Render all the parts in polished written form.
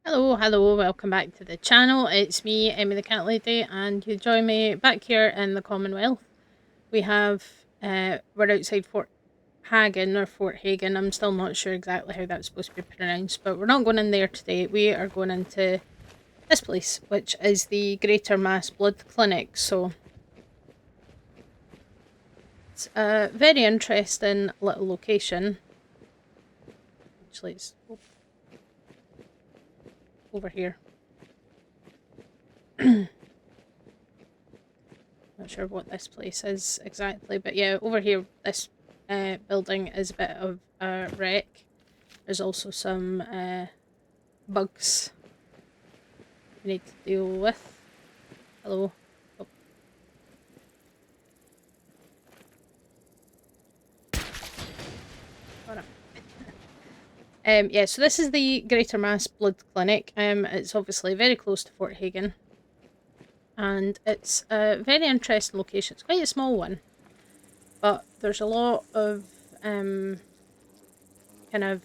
Hello, welcome back to the channel. It's me, Emmy the Cat Lady, and you join me back here in the Commonwealth. We have, we're outside Fort Hagen or Fort Hagen. I'm still not sure exactly how that's supposed to be pronounced, but we're not going in there today. We are going into this place, which is the Greater Mass Blood Clinic. So it's a very interesting little location. Actually, it's over here. Not sure what this place is exactly, but yeah, over here, this building is a bit of a wreck. There's also some bugs we need to deal with. Hello. Oh. Yeah, so this is the Greater Mass Blood Clinic. It's obviously very close to Fort Hagen, and it's a very interesting location. It's quite a small one, but there's a lot of kind of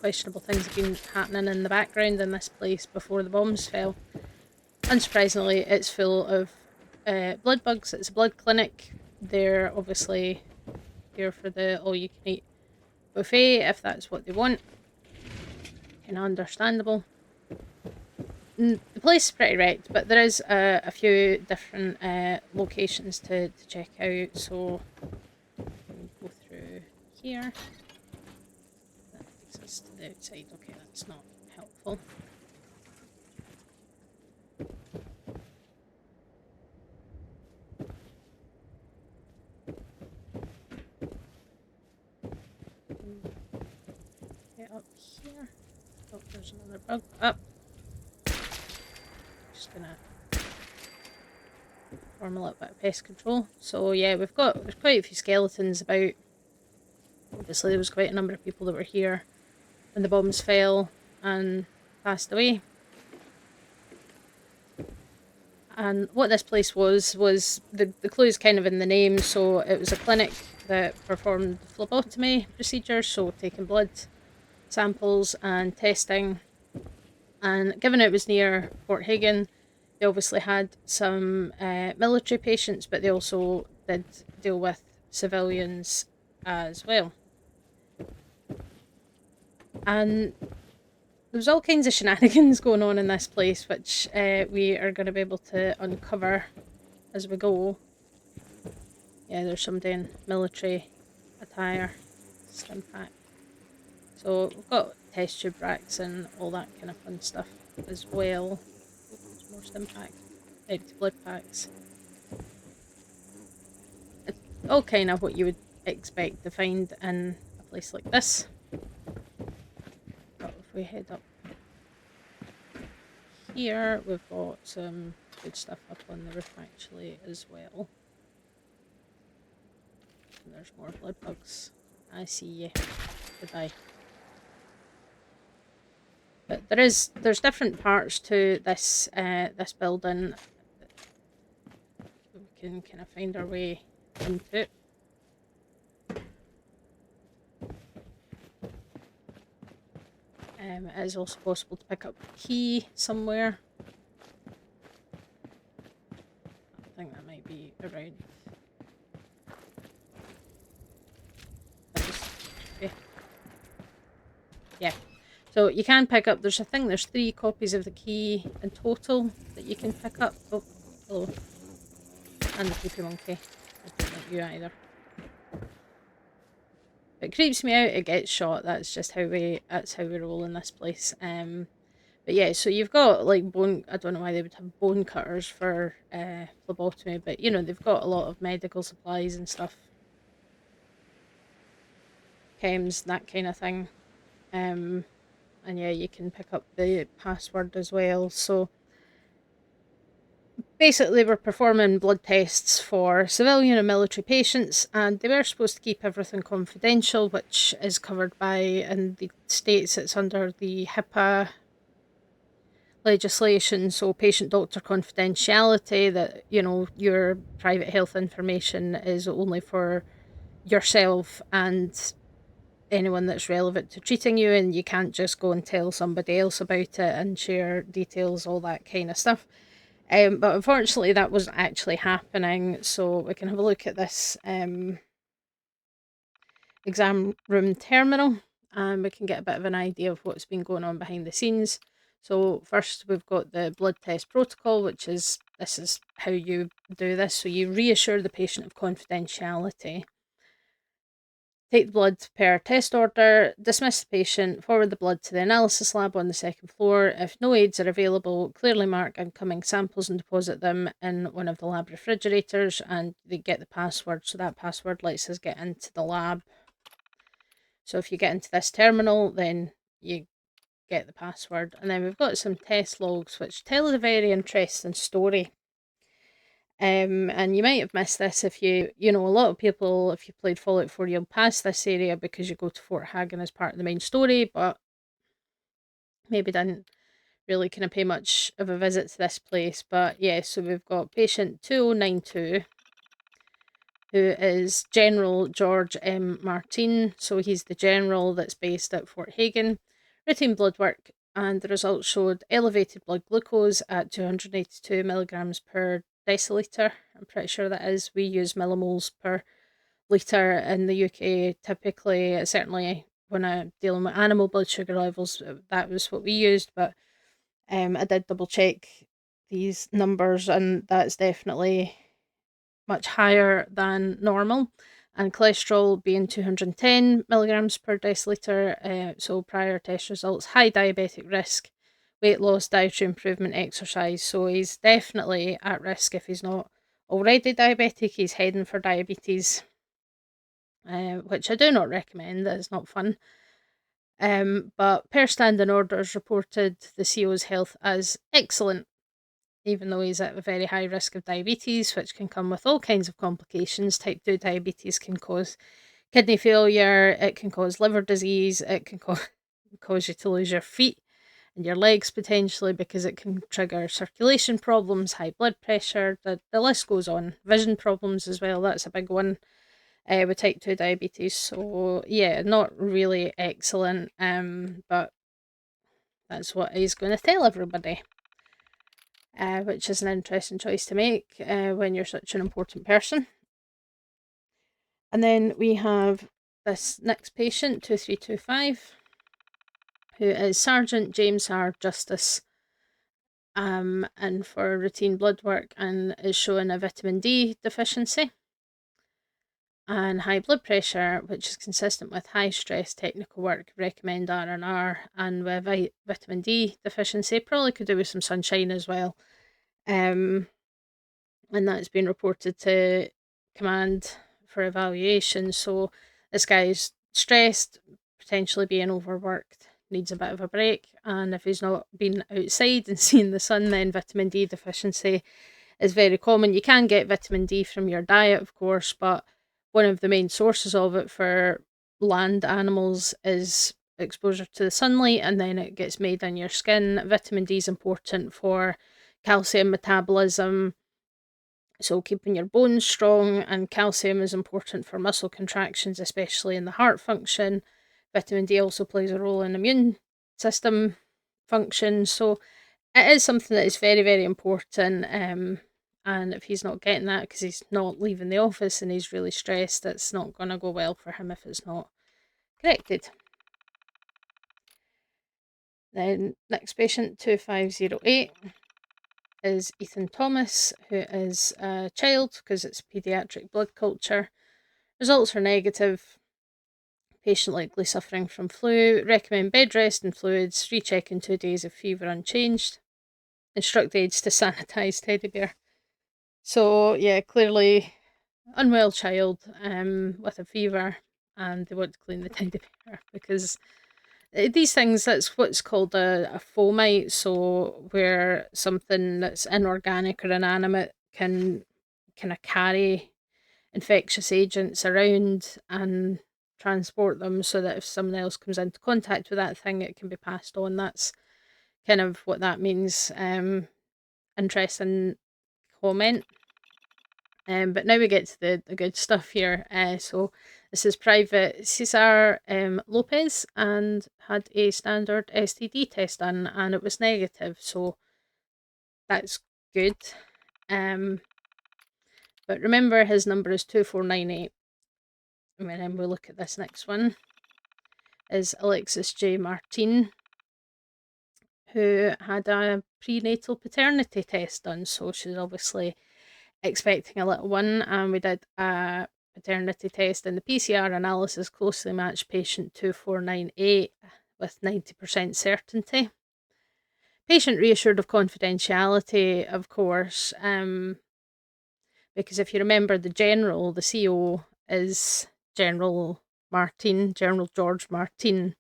questionable things have been happening in the background in this place before the bombs fell. Unsurprisingly, it's full of blood bugs. It's a blood clinic. They're obviously here for the all-you-can-eat buffet if that's what they want. Kind of understandable. The place is pretty wrecked, but there is a few different locations to check out. So we'll go through here. That takes us to the outside. Okay, that's not helpful. Get up here. Oh, there's another bug. Up. Just gonna perform a little bit of pest control. So yeah, there's quite a few skeletons about. Obviously, there was quite a number of people that were here when the bombs fell and passed away. And what this place was the clue is kind of in the name. So it was a clinic that performed phlebotomy procedures, so taking blood samples and testing. And given it was near Fort Hagen, they obviously had some military patients, but they also did deal with civilians as well. And there's all kinds of shenanigans going on in this place, which we are going to be able to uncover as we go. Yeah, there's somebody in military attire, stim pack. So we've got test tube racks and all that kind of fun stuff as well. There's more stim packs, empty blood packs. It's all kind of what you would expect to find in a place like this. But if we head up here, we've got some good stuff up on the roof actually as well. And there's more blood bugs. I see you. Goodbye. But there's different parts to this this building. We can kind of find our way into it. It is also possible to pick up a key somewhere. I think that might be around. Yeah. So you can pick up, there's 3 copies of the key in total that you can pick up. Oh, hello. And the creepy monkey. I don't like you either. If it creeps me out, it gets shot. That's how we roll in this place. But yeah, so you've got like bone, I don't know why they would have bone cutters for phlebotomy, but you know, they've got a lot of medical supplies and stuff. Chems, that kind of thing. And yeah, you can pick up the password as well. So basically, we're performing blood tests for civilian and military patients, and they were supposed to keep everything confidential, which is covered by, in the States, it's under the HIPAA legislation, so patient doctor confidentiality, that, you know, your private health information is only for yourself and anyone that's relevant to treating you, and you can't just go and tell somebody else about it and share details, all that kind of stuff. But unfortunately, that wasn't actually happening. So we can have a look at this exam room terminal, and we can get a bit of an idea of what's been going on behind the scenes. So first we've got the blood test protocol, which is, this is how you do this. So you reassure the patient of confidentiality. Take the blood per test order, dismiss the patient, forward the blood to the analysis lab on the second floor. If no aids are available, clearly mark incoming samples and deposit them in one of the lab refrigerators, and they get the password. So that password lets us get into the lab. So if you get into this terminal, then you get the password. And then we've got some test logs which tell a very interesting story. And you might have missed this if a lot of people, if you played Fallout 4, you'll pass this area because you go to Fort Hagen as part of the main story, but maybe didn't really kind of pay much of a visit to this place. But yeah, so we've got patient 2092, who is General George M. Martin. So he's the general that's based at Fort Hagen. Routine blood work, and the results showed elevated blood glucose at 282 milligrams per deciliter. I'm pretty sure that is. We use millimoles per litre in the UK typically. Certainly when I'm dealing with animal blood sugar levels, that was what we used. But I did double check these numbers, and that's definitely much higher than normal. And cholesterol being 210 milligrams per deciliter. So prior test results, high diabetic risk, weight loss, dietary improvement, exercise. So he's definitely at risk. If he's not already diabetic, he's heading for diabetes, which I do not recommend. That is not fun. But per standing orders reported the CO's health as excellent, even though he's at a very high risk of diabetes, which can come with all kinds of complications. Type 2 diabetes can cause kidney failure, it can cause liver disease, it can cause you to lose your feet and your legs potentially, because it can trigger circulation problems, high blood pressure, the list goes on. Vision problems as well, that's a big one with type 2 diabetes. So yeah, not really excellent, but that's what he's going to tell everybody. Which is an interesting choice to make when you're such an important person. And then we have this next patient, 2325, who is Sergeant James R. Justice, and for routine blood work, and is showing a vitamin D deficiency and high blood pressure, which is consistent with high stress technical work. Recommend R&R, and with vitamin D deficiency, probably could do with some sunshine as well. And that's been reported to command for evaluation. So this guy's stressed, potentially being overworked, needs a bit of a break. And if he's not been outside and seen the sun, then vitamin D deficiency is very common. You can get vitamin D from your diet, of course, but one of the main sources of it for land animals is exposure to the sunlight, and then it gets made in your skin. Vitamin D is important for calcium metabolism, so keeping your bones strong, and calcium is important for muscle contractions, especially in the heart function. Vitamin D also plays a role in immune system function. So it is something that is very, very important. And if he's not getting that because he's not leaving the office and he's really stressed, it's not going to go well for him if it's not corrected. Then next patient, 2508, is Ethan Thomas, who is a child because it's pediatric blood culture. Results are negative. Patient likely suffering from flu. Recommend bed rest and fluids. Recheck in 2 days if fever unchanged. Instruct aides to sanitize teddy bear. So yeah, clearly unwell child with a fever, and they want to clean the teddy bear because these things, that's what's called a fomite. So where something that's inorganic or inanimate can kind of carry infectious agents around and transport them, so that if someone else comes into contact with that thing, it can be passed on. That's kind of what that means. Interesting comment. But now we get to the good stuff here. So this is Private Cesar Lopez, and had a standard STD test done, and it was negative. So that's good. But remember, his number is 2498. And then we look at this next one. Is Alexis J. Martin, who had a prenatal paternity test done. So she's obviously expecting a little one, and we did a paternity test, and the PCR analysis closely matched patient 2498 with 90% certainty. Patient reassured of confidentiality, of course, because if you remember, the general, the CO, is General Martin, General George Martin,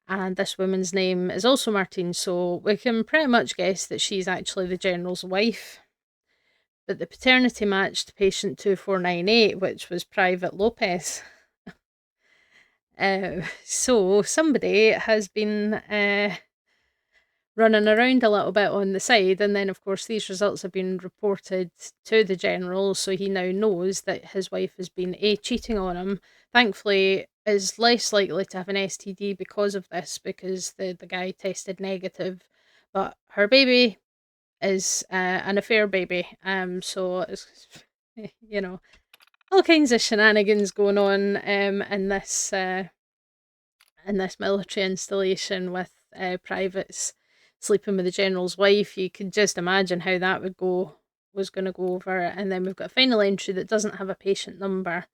and this woman's name is also Martin, so we can pretty much guess that she's actually the general's wife. But the paternity matched patient 2498, which was Private Lopez. So somebody has been running around a little bit on the side, and then of course these results have been reported to the general, so he now knows that his wife has been cheating on him. Thankfully, is less likely to have an STD because of this, because the guy tested negative, but her baby is an affair baby. So it's, you know, all kinds of shenanigans going on in this military installation with privates sleeping with the general's wife. You could just imagine how that was going to go over. And then we've got a final entry that doesn't have a patient number.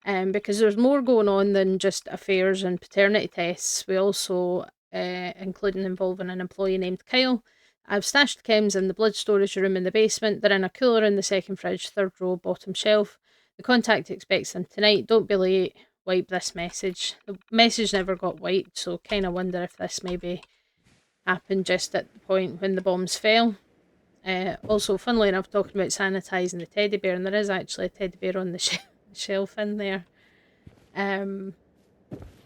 Because there's more going on than just affairs and paternity tests. We also, including involving an employee named Kyle, I've stashed the chems in the blood storage room in the basement. They're in a cooler in the second fridge, third row, bottom shelf. The contact expects them tonight. Don't be late. Wipe this message. The message never got wiped, so kind of wonder if this maybe happened just at the point when the bombs fell. Also, funnily enough, talking about sanitising the teddy bear, and there is actually a teddy bear on the shelf in there,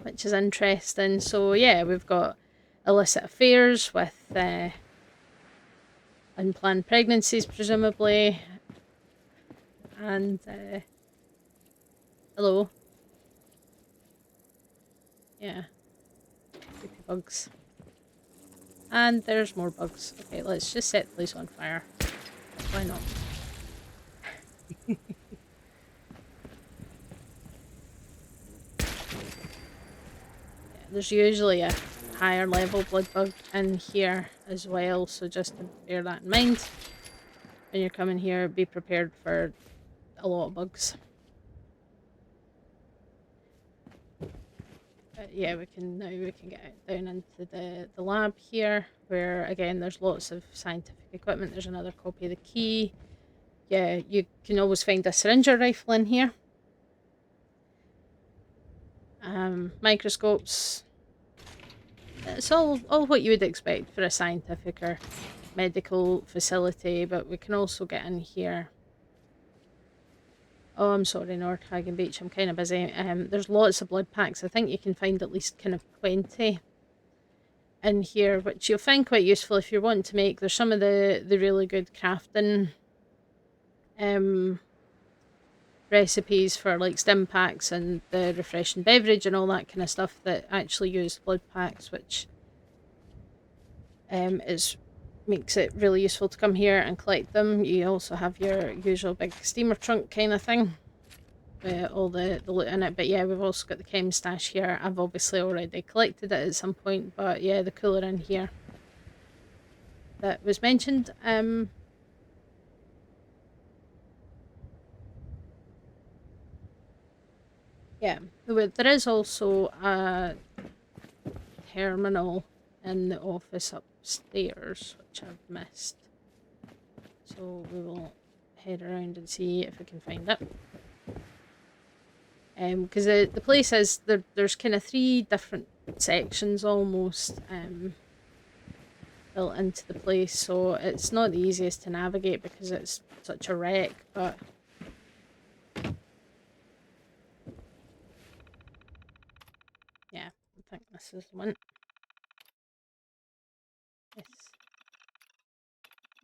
which is interesting. So yeah, we've got illicit affairs with unplanned pregnancies, presumably, and hello, yeah, creepy bugs, and there's more bugs. Okay, let's just set the place on fire. Why not? There's usually a higher level blood bug in here as well, so just to bear that in mind. When you're coming here, be prepared for a lot of bugs. Yeah, we can get down into the lab here, where again there's lots of scientific equipment. There's another copy of the key. Yeah, you can always find a syringe rifle in here. Microscopes. It's all what you would expect for a scientific or medical facility, but we can also get in here. Oh, I'm sorry, Nordhagen Beach, I'm kind of busy. There's lots of blood packs. I think you can find at least kind of 20 in here, which you'll find quite useful if you're wanting to make. There's some of the really good crafting recipes for like stim packs and the refreshing beverage and all that kind of stuff that actually use blood packs, which makes it really useful to come here and collect them. You also have your usual big steamer trunk kind of thing with all the loot in it. But yeah, we've also got the chem stash here. I've obviously already collected it at some point, but yeah, the cooler in here that was mentioned. Yeah, there is also a terminal in the office upstairs, which I've missed. So we will head around and see if we can find it. Because the place is, there's kind of 3 different sections almost built into the place, so it's not the easiest to navigate because it's such a wreck, but yeah, I think this is the one. Yes.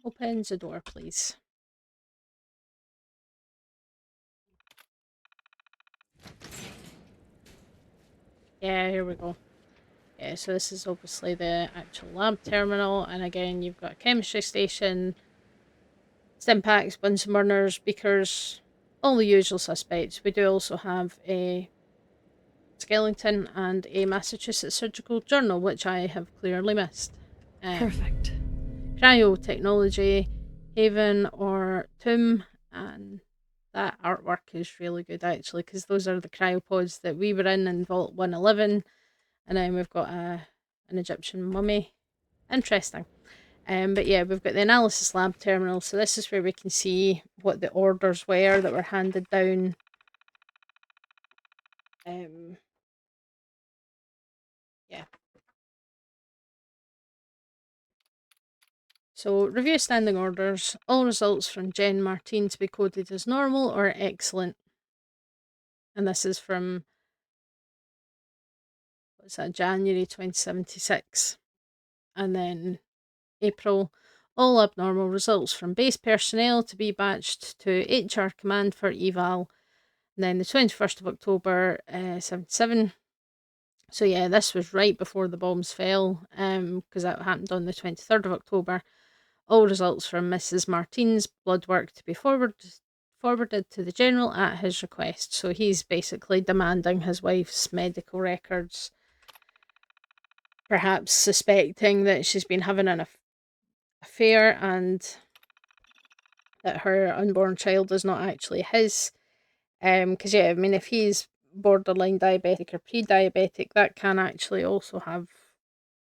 Open the door, please. Yeah, here we go. Yeah, so this is obviously the actual lab terminal, and again, you've got a chemistry station, stim packs, Bunsen burners, beakers, all the usual suspects. We do also have a skeleton and a Massachusetts Surgical Journal, which I have clearly missed. Perfect. Cryotechnology, Haven or Tomb, and that artwork is really good actually, because those are the cryopods that we were in Vault 111, and then we've got an Egyptian mummy. Interesting. But yeah, we've got the analysis lab terminal, so this is where we can see what the orders were that were handed down. Yeah. So, review standing orders. All results from Jen Martin to be coded as normal or excellent. And this is from, what's that, January 2076. And then April, all abnormal results from base personnel to be batched to HR command for eval. And then the 21st of October, 77. So yeah, this was right before the bombs fell, because that happened on the 23rd of October. All results from Mrs. Martin's blood work to be forwarded to the General at his request. So he's basically demanding his wife's medical records, perhaps suspecting that she's been having an affair and that her unborn child is not actually his. Because yeah, I mean, if he's borderline diabetic or pre-diabetic, that can actually also have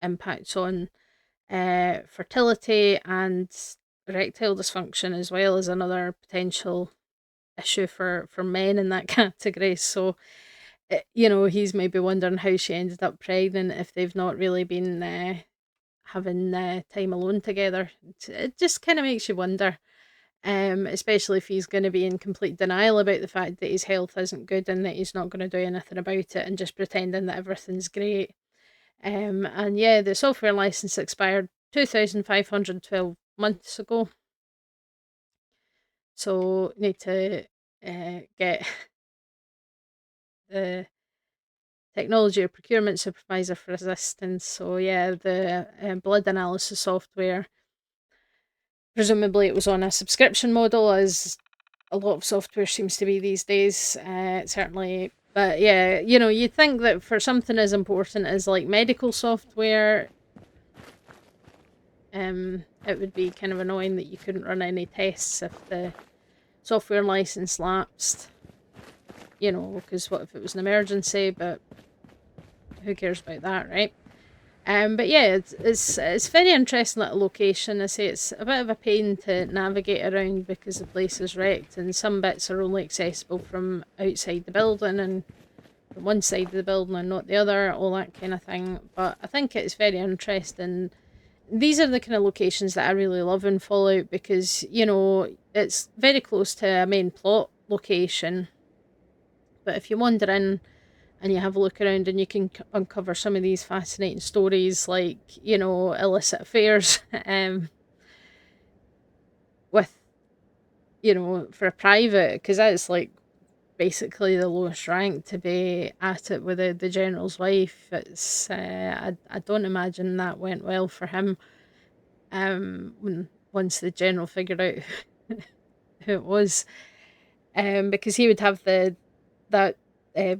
impacts on fertility and erectile dysfunction, as well as another potential issue for men in that category. So, he's maybe wondering how she ended up pregnant if they've not really been having time alone together. It just kind of makes you wonder. Especially if he's going to be in complete denial about the fact that his health isn't good and that he's not going to do anything about it and just pretending that everything's great. And yeah, the software license expired 2,512 months ago. So need to get the technology or procurement supervisor for assistance. So yeah, the blood analysis software, presumably it was on a subscription model, as a lot of software seems to be these days. Certainly, but yeah, you'd think that for something as important as like medical software, it would be kind of annoying that you couldn't run any tests if the software license lapsed. Because what if it was an emergency? But who cares about that, right? But yeah, it's very interesting little location. I say it's a bit of a pain to navigate around because the place is wrecked, and some bits are only accessible from outside the building and from one side of the building and not the other, all that kind of thing. But I think it's very interesting. These are the kind of locations that I really love in Fallout because it's very close to a main plot location. But if you wander in and you have a look around and you can uncover some of these fascinating stories like illicit affairs with for a private, because that's like basically the lowest rank to be at it with the general's wife. It's I don't imagine that went well for him when once the general figured out who it was, because he would have that uh,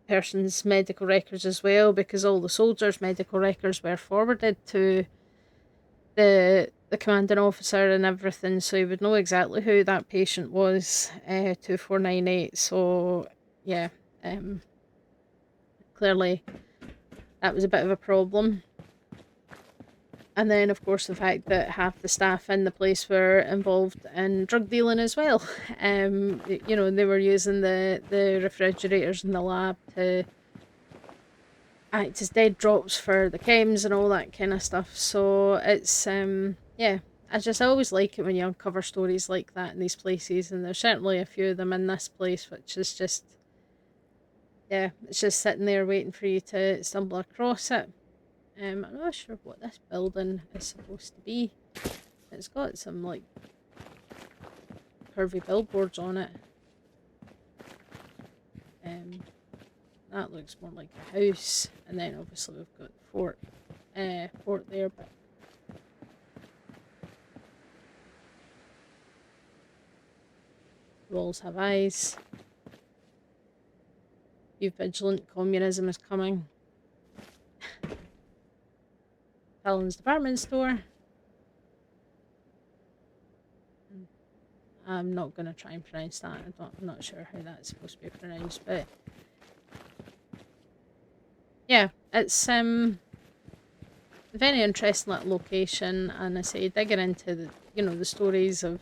person's medical records as well, because all the soldiers' medical records were forwarded to the commanding officer and everything, so he would know exactly who that patient was. 2498. So yeah, clearly that was a bit of a problem. And then, of course, the fact that half the staff in the place were involved in drug dealing as well. They were using the refrigerators in the lab to act as dead drops for the chems and all that kind of stuff. So it's yeah, I always like it when you uncover stories like that in these places, and there's certainly a few of them in this place, which is just yeah, it's just sitting there waiting for you to stumble across it. I'm not sure what this building is supposed to be. It's got some like curvy billboards on it. That looks more like a house, and then obviously we've got fort there, but walls have eyes. Be vigilant, communism is coming. Fallon's department store. I'm not going to try and pronounce that. I'm not sure how that's supposed to be pronounced, but yeah, it's a very interesting little location, and I say digging into the stories of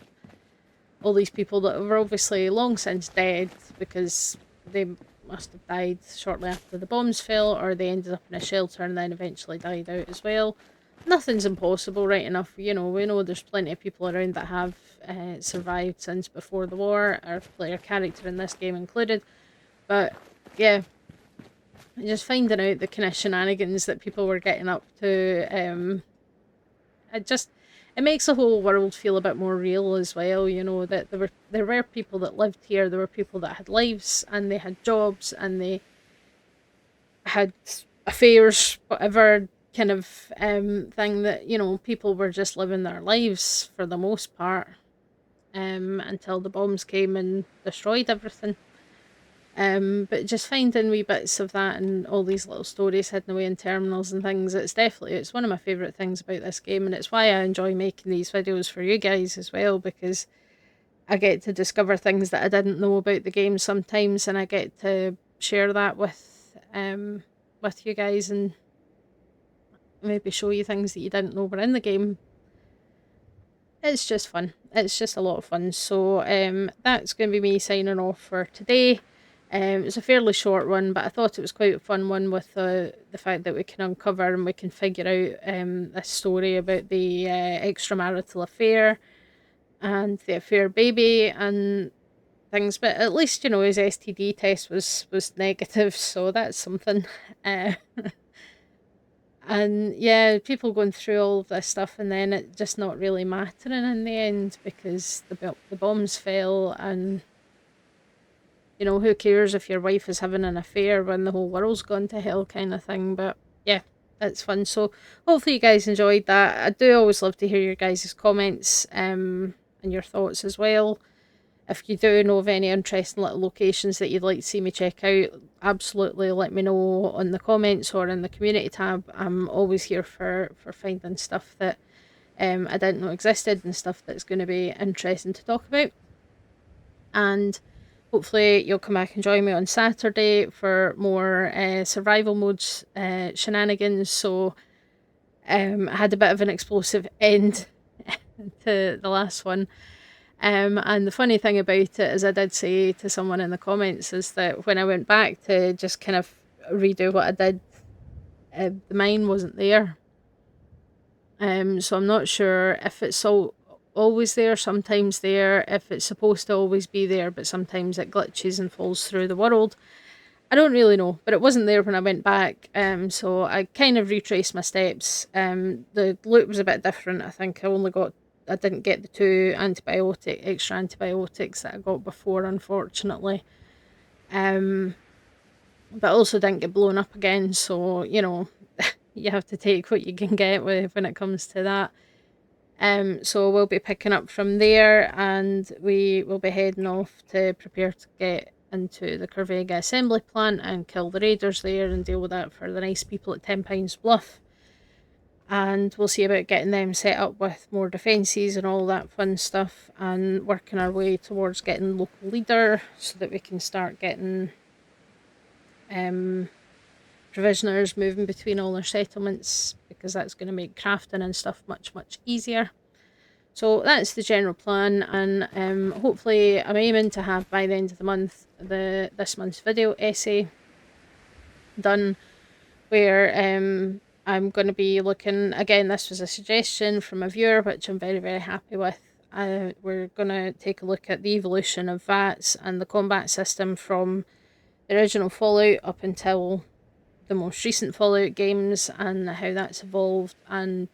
all these people that were obviously long since dead because they must have died shortly after the bombs fell, or they ended up in a shelter and then eventually died out as well. Nothing's impossible, right enough. We know there's plenty of people around that have survived since before the war, our player character in this game included. But yeah, just finding out the kind of shenanigans that people were getting up to, it makes the whole world feel a bit more real as well. That there were people that lived here, there were people that had lives and they had jobs and they had affairs, whatever kind of thing, that people were just living their lives for the most part, until the bombs came and destroyed everything. But just finding wee bits of that and all these little stories hidden away in terminals and things, it's one of my favourite things about this game, and it's why I enjoy making these videos for you guys as well, because I get to discover things that I didn't know about the game sometimes, and I get to share that with you guys and maybe show you things that you didn't know were in the game. It's just fun. It's just a lot of fun. So that's going to be me signing off for today. It's a fairly short one, but I thought it was quite a fun one with the fact that we can uncover and we can figure out this story about the extramarital affair and the affair baby and things. But at least his STD test was negative, so that's something. And yeah, people going through all of this stuff and then it just not really mattering in the end because the bombs fell, and who cares if your wife is having an affair when the whole world's gone to hell, kind of thing. But yeah, it's fun. So hopefully you guys enjoyed that. I do always love to hear your guys' comments and your thoughts as well. If you do know of any interesting little locations that you'd like to see me check out, absolutely let me know on the comments or in the community tab. I'm always here for finding stuff that I didn't know existed and stuff that's going to be interesting to talk about. And hopefully you'll come back and join me on Saturday for more survival modes shenanigans. So I had a bit of an explosive end to the last one. And the funny thing about it is I did say to someone in the comments is that when I went back to just kind of redo what I did, the mine wasn't there. So I'm not sure if it's always there, sometimes there, if it's supposed to always be there, but sometimes it glitches and falls through the world. I don't really know, but it wasn't there when I went back. So I kind of retraced my steps. The loot was a bit different. I think I didn't get the 2 extra antibiotics that I got before, unfortunately. But I also didn't get blown up again, so, you have to take what you can get when it comes to that. So we'll be picking up from there, and we will be heading off to prepare to get into the Corvega assembly plant and kill the raiders there and deal with that for the nice people at 10 Pines Bluff. And we'll see about getting them set up with more defences and all that fun stuff, and working our way towards getting local leader so that we can start getting provisioners moving between all our settlements, because that's going to make crafting and stuff much, much easier. So that's the general plan, and hopefully I'm aiming to have by the end of the month this month's video essay done, where I'm going to be looking, again, this was a suggestion from a viewer, which I'm very, very happy with. We're going to take a look at the evolution of VATS and the combat system from the original Fallout up until the most recent Fallout games, and how that's evolved, and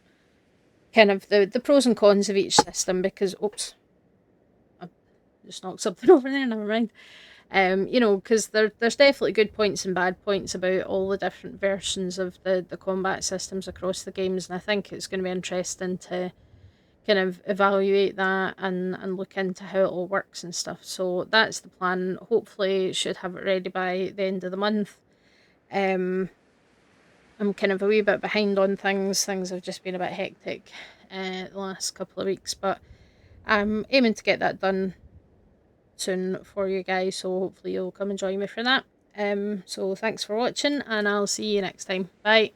kind of the pros and cons of each system, because, oops, I just knocked something over there, never mind. You know, because there's definitely good points and bad points about all the different versions of the combat systems across the games, and I think it's going to be interesting to kind of evaluate that and look into how it all works and stuff. So that's the plan. Hopefully, should have it ready by the end of the month. Um, I'm kind of a wee bit behind on things. Things have just been a bit hectic the last couple of weeks, but I'm aiming to get that done soon for you guys. So hopefully you'll come and join me for that. So thanks for watching, and I'll see you next time. Bye.